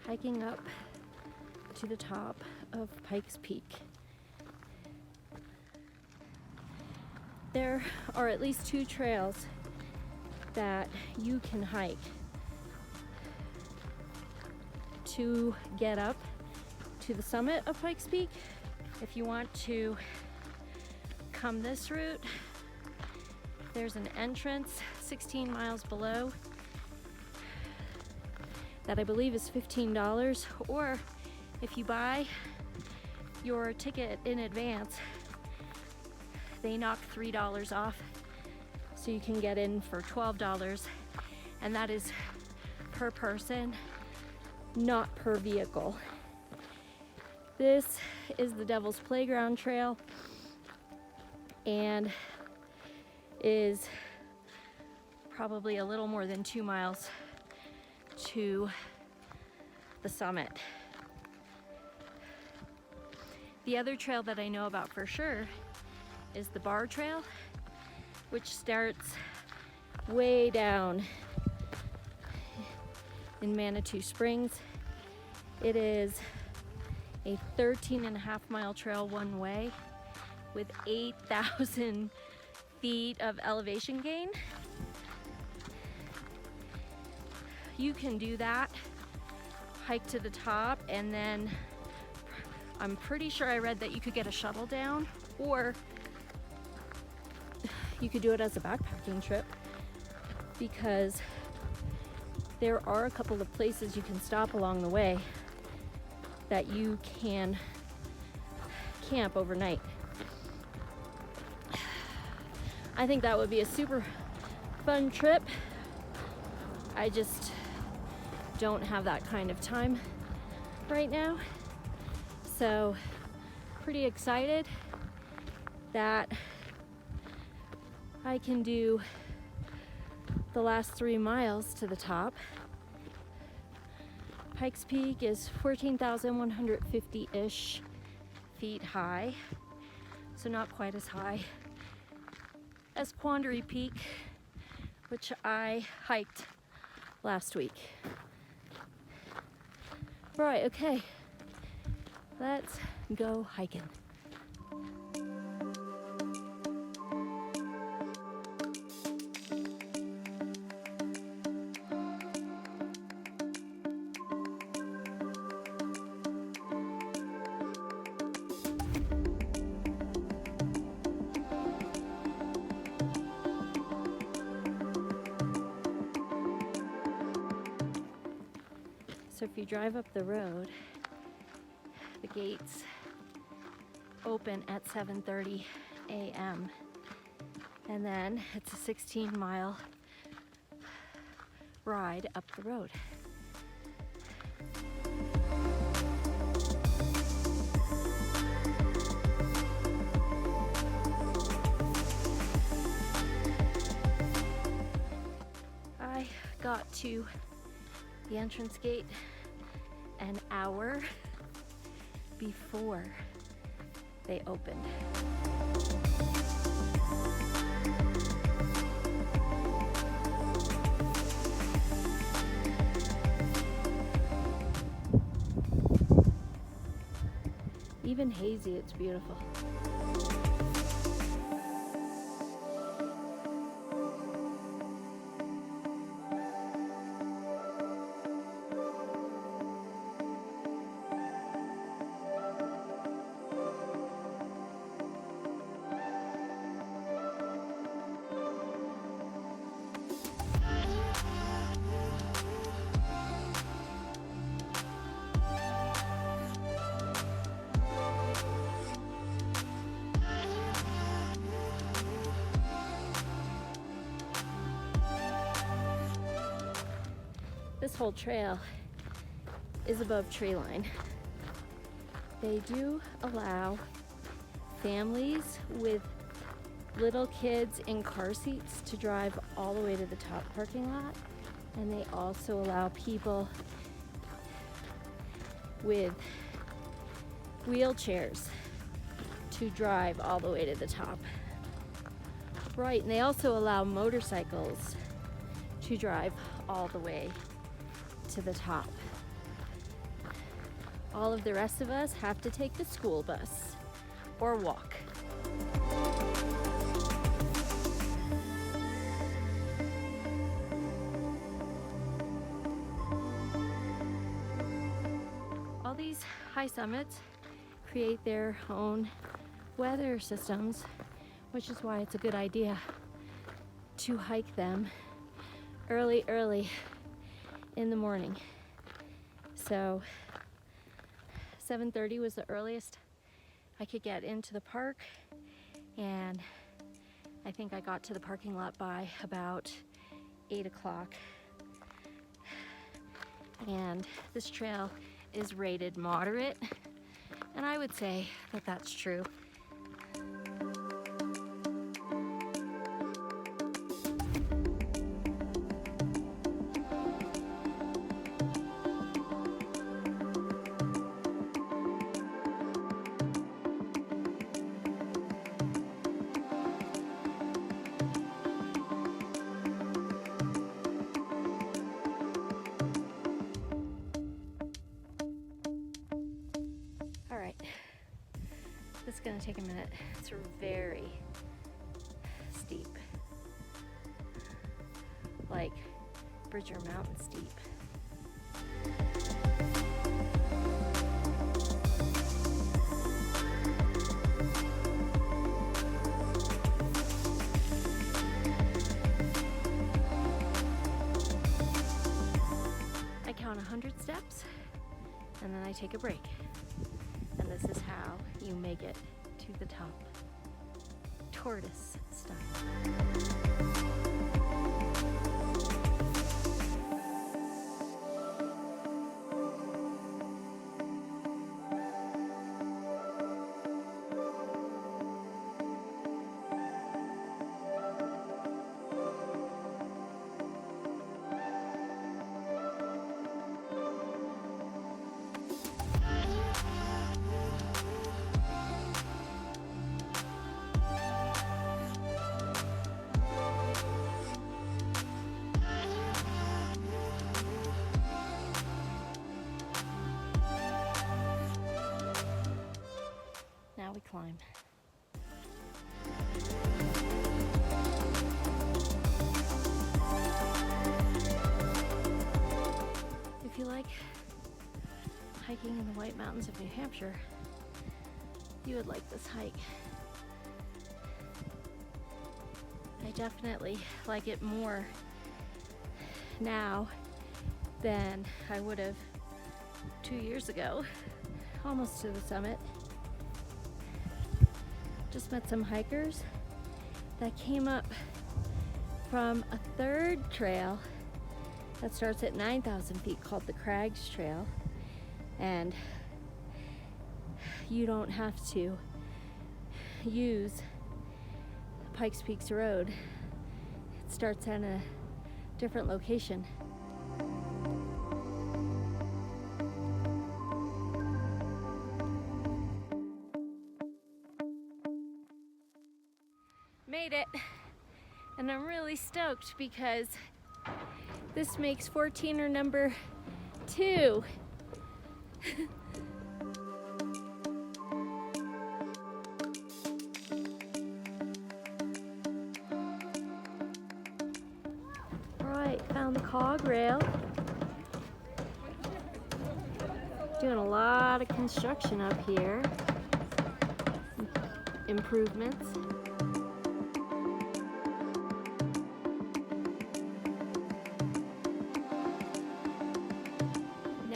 Hiking up to the top of Pikes Peak. There are at least 2 trails that you can hike to get up to the summit of Pikes Peak. If you want to come this route, there's an entrance 16 miles below that I believe is $15, or if you buy your ticket in advance, they knock $3 off, so you can get in for $12, and that is per person, not per vehicle. This is the Devil's Playground Trail and is probably a little more than 2 miles to the summit. The other trail that I know about for sure is the Bar Trail, which starts way down in Manitou Springs. It is a 13.5-mile trail one way with 8,000 feet of elevation gain. You can do that, hike to the top, and then I'm pretty sure I read that you could get a shuttle down, or you could do it as a backpacking trip, because there are a couple of places you can stop along the way that you can camp overnight. I think that would be a super fun trip. I just don't have that kind of time right now. So pretty excited that I can do the last 3 miles to the top. Pikes Peak is 14,150-ish feet high, so not quite as high as Quandary Peak, which I hiked last week. Right, okay, let's go hiking. So if you drive up the road, the gates open at 7:30 a.m. and then it's a 16-mile ride up the road. I got to the entrance gate an hour before they opened. Even hazy, it's beautiful. this whole trail is above tree line. They do allow families with little kids in car seats to drive all the way to the top parking lot, and they also allow people with wheelchairs to drive all the way to the top. Right, and they also allow motorcycles to drive all the way to the top. All of the rest of us have to take the school bus or walk. All these high summits create their own weather systems, which is why it's a good idea to hike them early in the morning. So 7:30 was the earliest I could get into the park, and I think I got to the parking lot by about 8 o'clock. And this trail is rated moderate, and I would say that that's true. This is gonna take a minute. It's very steep, like Bridger Mountain steep. I count 100 steps and then I take a break. And this is how you make it to the top, tortoise style. Now we climb. If you like hiking in the White Mountains of New Hampshire, you would like this hike. I definitely like it more now than I would have 2 years ago, almost to the summit. Just met some hikers that came up from a third trail that starts at 9,000 feet called the Crags Trail, and you don't have to use Pikes Peaks Road. It starts at a different location. Made it, and I'm really stoked because this makes 14er number 2. Alright, found the cog rail. Doing a lot of construction up here. Improvements.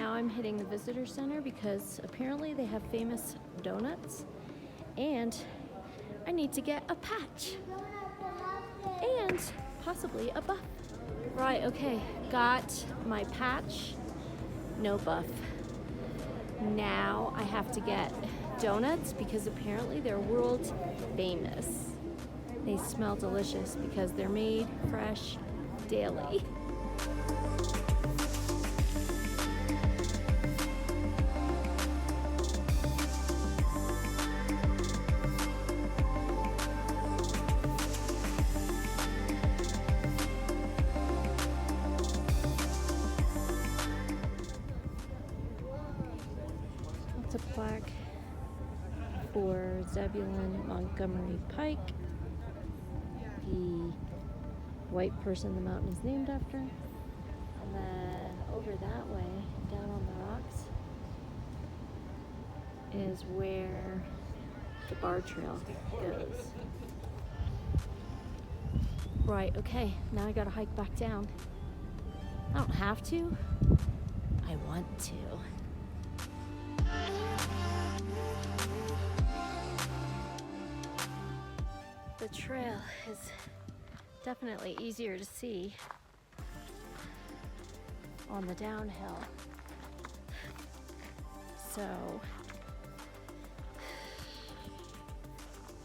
I'm hitting the visitor center because apparently they have famous donuts, and I need to get a patch and possibly a buff. Right, okay, got my patch, no buff. Now I have to get donuts because apparently they're world famous. They smell delicious because they're made fresh daily. It's a plaque for Zebulon Montgomery Pike, the white person the mountain is named after. And then over that way, down on the rocks, is where the bar trail goes. Right, okay, now I gotta hike back down. I don't have to, I want to. The trail is definitely easier to see on the downhill. So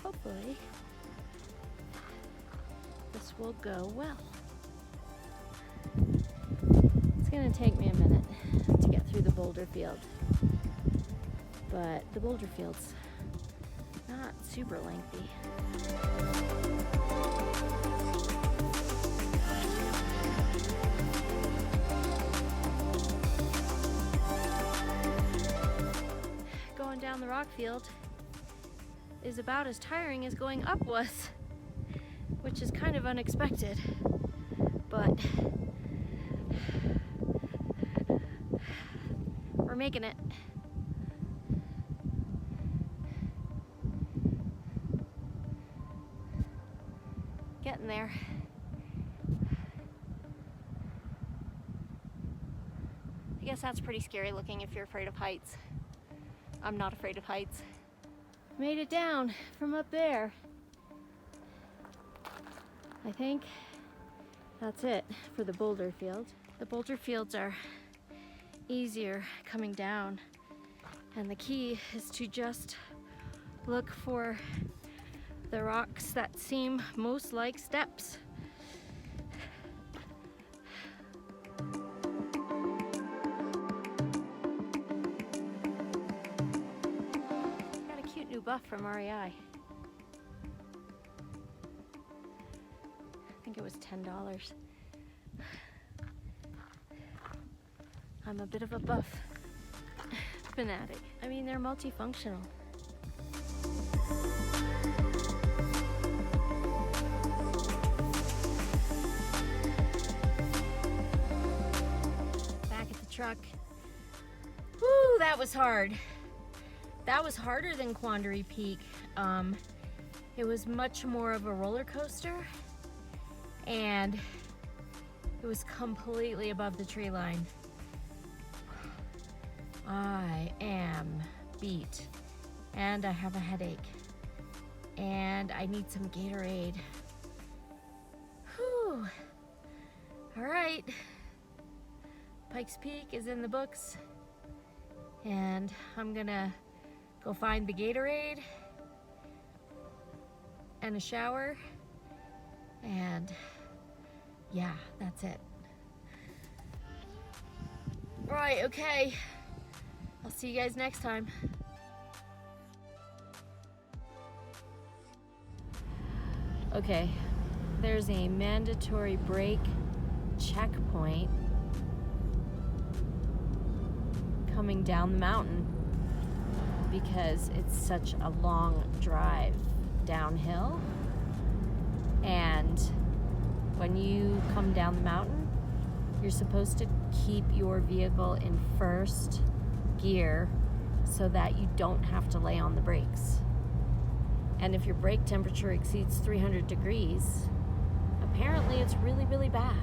hopefully this will go well. It's gonna take me a minute to get through the boulder field, but the boulder field's not super lengthy. Going down the rock field is about as tiring as going up was, which is kind of unexpected, but we're making it. Getting there. I guess that's pretty scary looking if you're afraid of heights. I'm not afraid of heights. Made it down from up there. I think that's it for the boulder field. The boulder fields are easier coming down, and the key is to just look for the rocks that seem most like steps. Got a cute new buff from REI. I think it was $10. I'm a bit of a buff fanatic. I mean, they're multifunctional. Truck. Woo, that was hard. That was harder than Quandary Peak. It was much more of a roller coaster, and it was completely above the tree line. I am beat, and I have a headache, and I need some Gatorade. Whew. All right. Pikes Peak is in the books, and I'm gonna go find the Gatorade and a shower, and yeah, that's it. Right, okay. I'll see you guys next time. Okay, there's a mandatory break checkpoint coming down the mountain because it's such a long drive downhill, and when you come down the mountain, you're supposed to keep your vehicle in first gear so that you don't have to lay on the brakes. And if your brake temperature exceeds 300 degrees, apparently it's really, really bad.